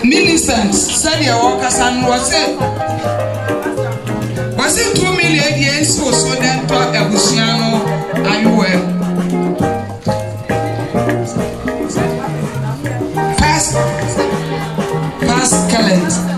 Millicent said your workers and was it 2 million years or so then to a Busiano and well. Past talent.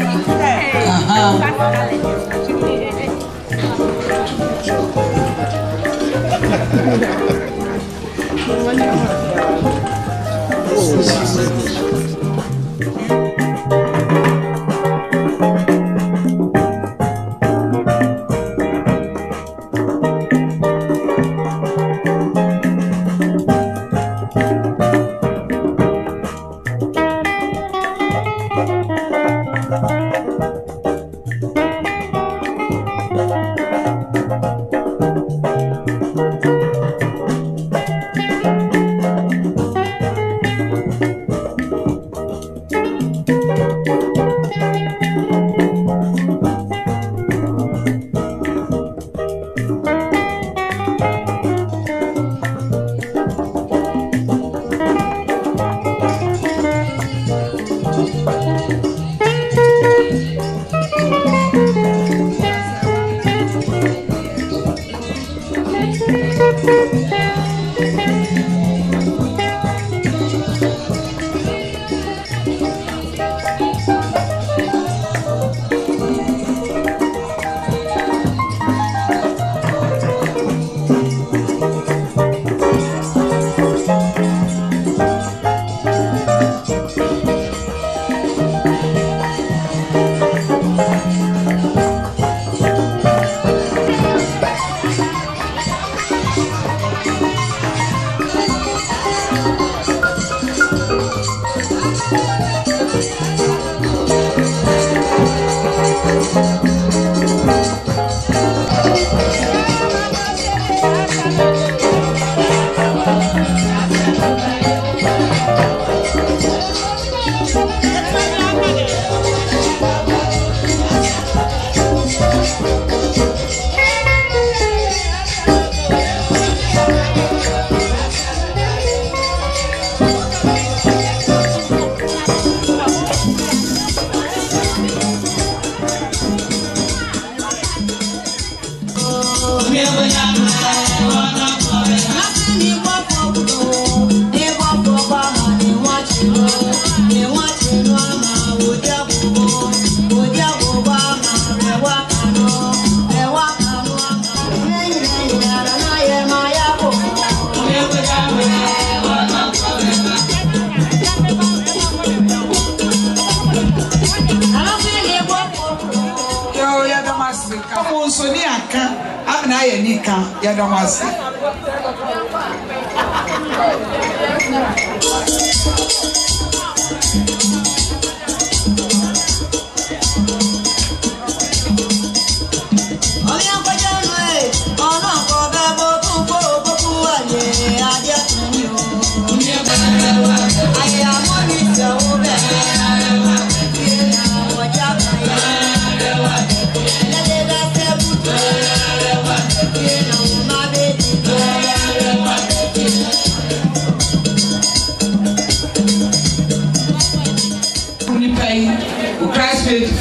America ya da wase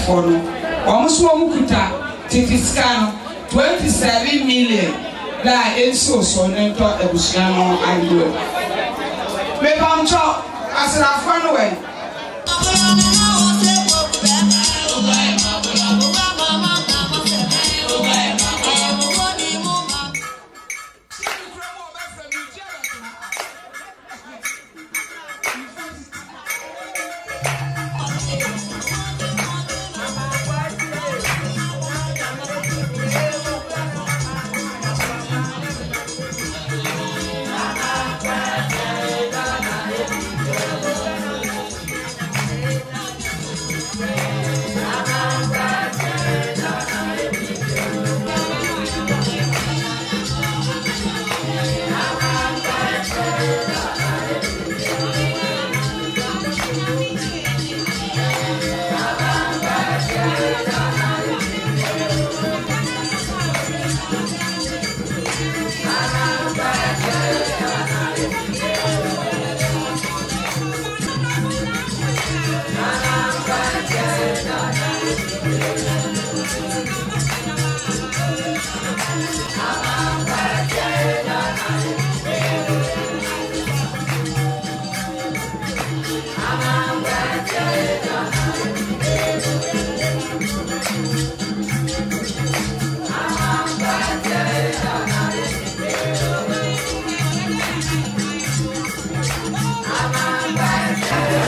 for almost one kuta titiscan 27 million la enso so nento ebusiano andu me pamcho asra fanu we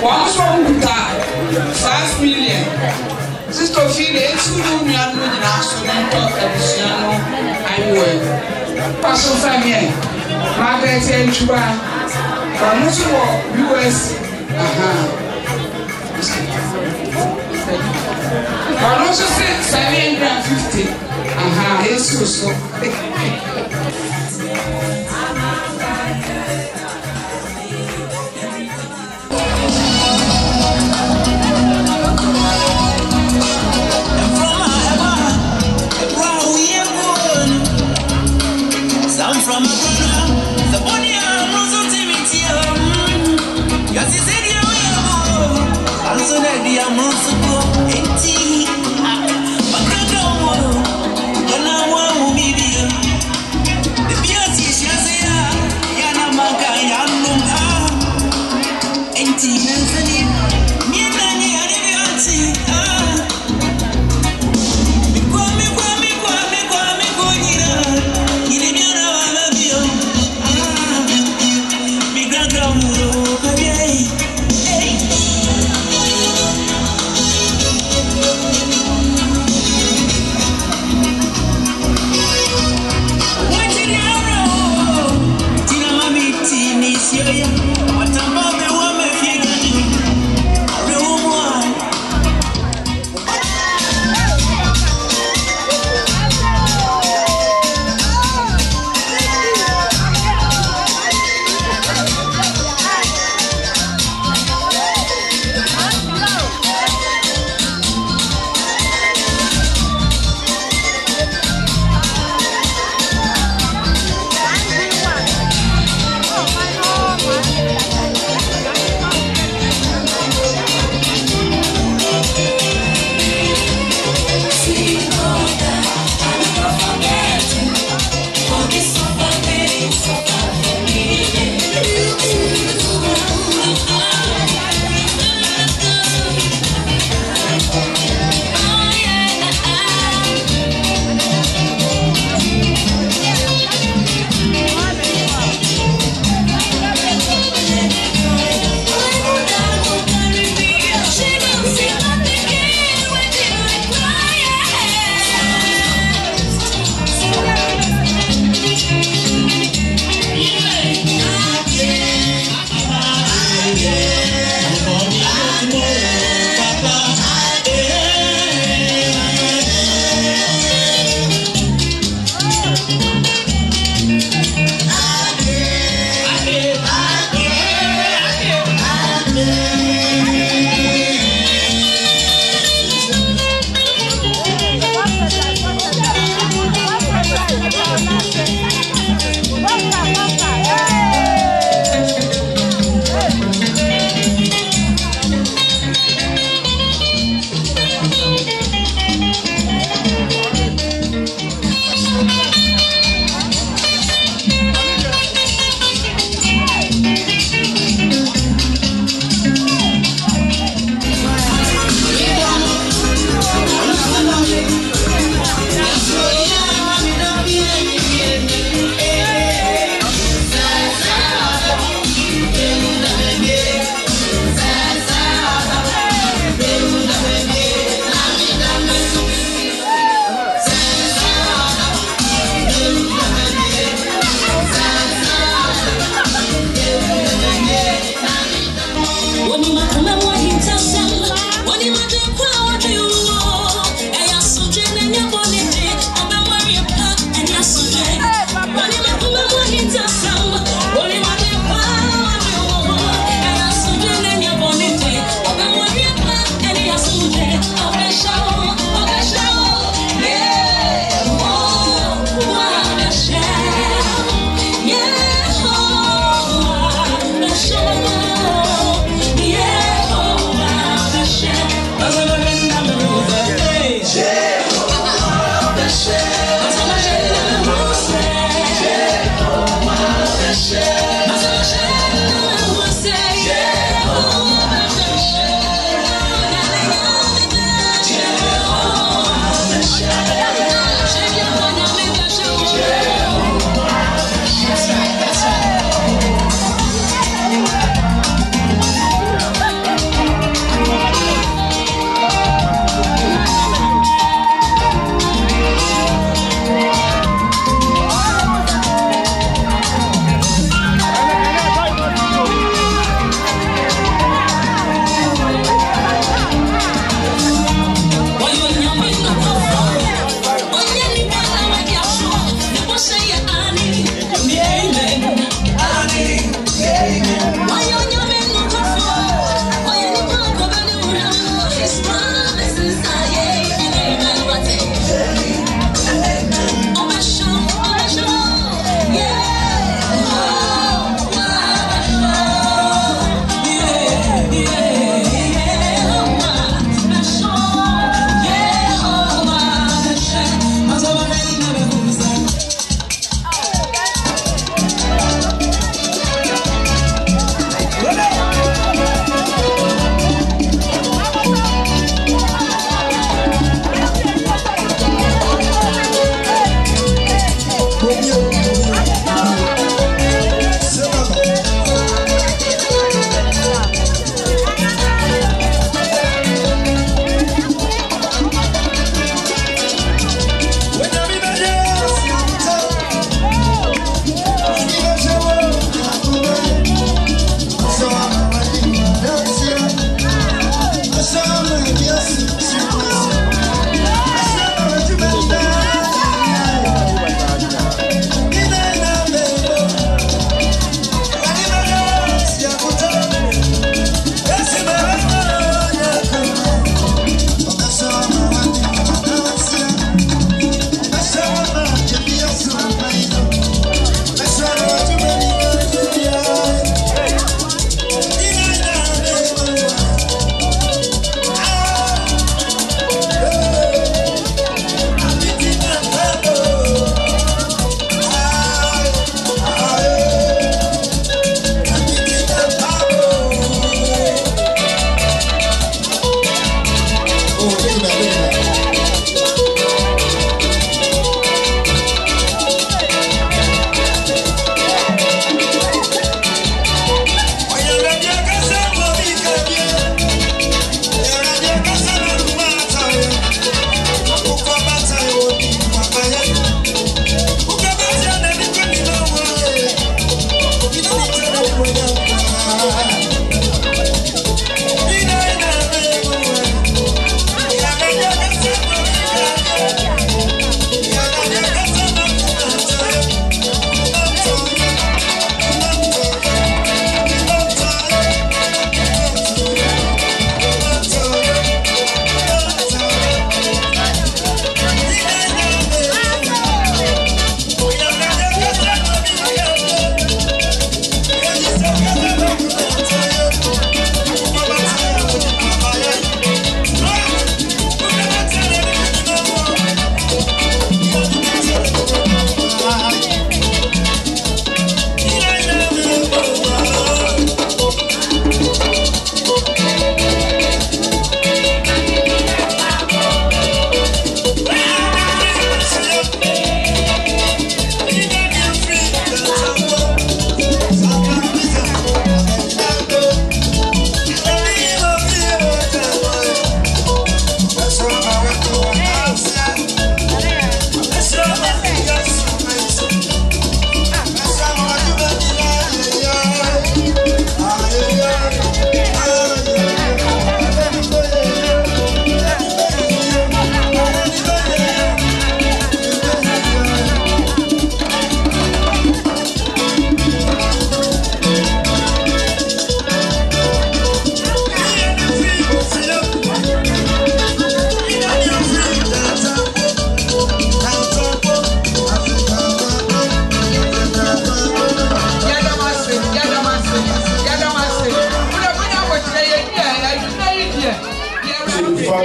Once one got 5 million. Sister Phil, it's who you are doing national Ebusiano and Pastor Family. Margaret and Chuba from US. But also said 750. It's so.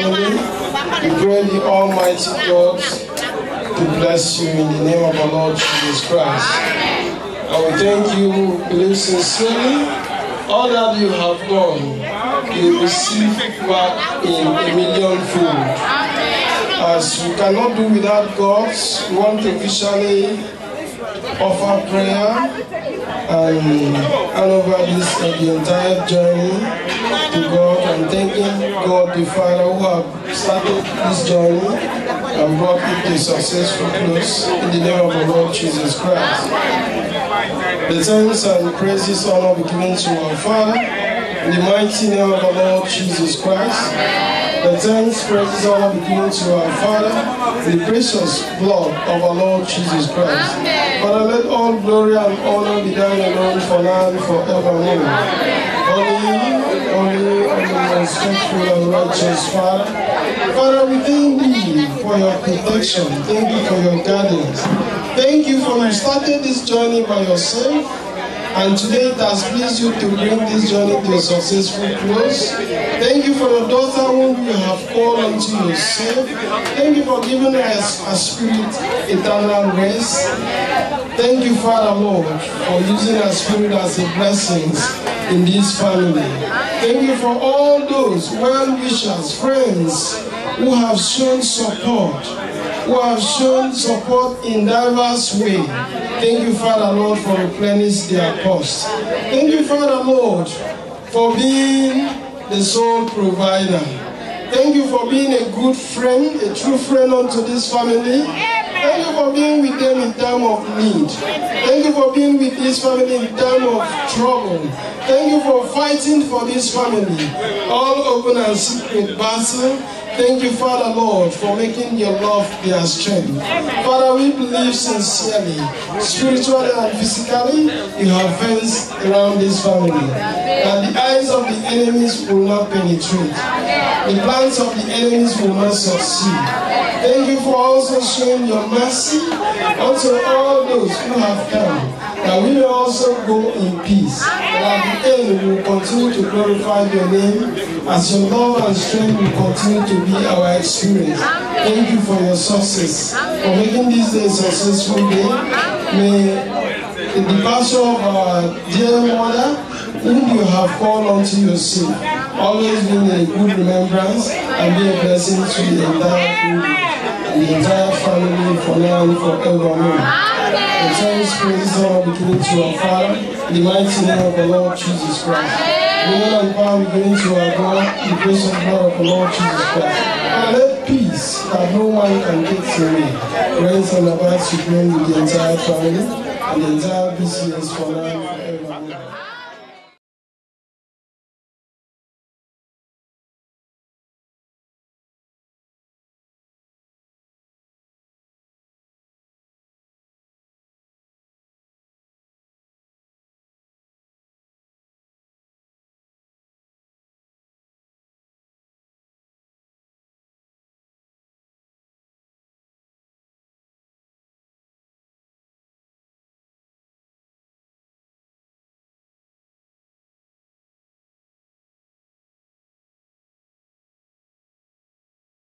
family. We pray the Almighty God to bless you in the name of our Lord Jesus Christ. And we thank you, believe sincerely, all that you have done, you receive back in a millionfold. As we cannot do without God, we want to officially offer prayer and hand over the entire journey to God, and thanking God the Father who have started this journey and brought it to a successful close in the name of the Lord Jesus Christ. The thanks and praises honor be given to our Father in the mighty name of the Lord Jesus Christ. The thanks, praises, honor be given to our Father in the precious blood of our Lord Jesus Christ. Father, let all glory and honor be thine alone for now and forevermore. Only, most faithful and righteous Father. Father, we thank you for your protection. Thank you for your guidance. Thank you for you started this journey by yourself. And today it has pleased you to bring this journey to a successful close. Thank you for your daughter whom you have called unto yourself. Thank you for giving us a spirit eternal rest. Thank you, Father Lord, for using our spirit as a blessing in this family. Thank you for all those well-wishers, friends who have shown support, in diverse ways. Thank you, Father Lord, for replenishing their cost. Thank you, Father Lord, for being the sole provider. Thank you for being a good friend, a true friend unto this family. Thank you for being with them in time of need. Thank you for being with this family in time of trouble. Thank you for fighting for this family, all open and secret battle. Thank you, Father Lord, for making your love their strength. Father, we believe sincerely, spiritually and physically, you have fenced around this family, that the eyes of the enemies will not penetrate. The plans of the enemies will not succeed. Thank you for also showing your mercy unto all those who have come, that we may also go in peace, and at the end we will continue to glorify your name, as your love and strength will continue to be our experience. Thank you for your success, for making this day a successful day. May the departure of our dear mother, whom you have called unto yourself, always be a good remembrance and be a blessing to the entire group and the entire family for now and forevermore. The thanks, praises, honor be given to our Father, in the mighty name of the Lord Jesus Christ. Glory and power be given to our God, the gracious blood of the Lord Jesus Christ. And let peace that no man can take away reigns and abides supreme with the entire family and the entire business for now and forevermore.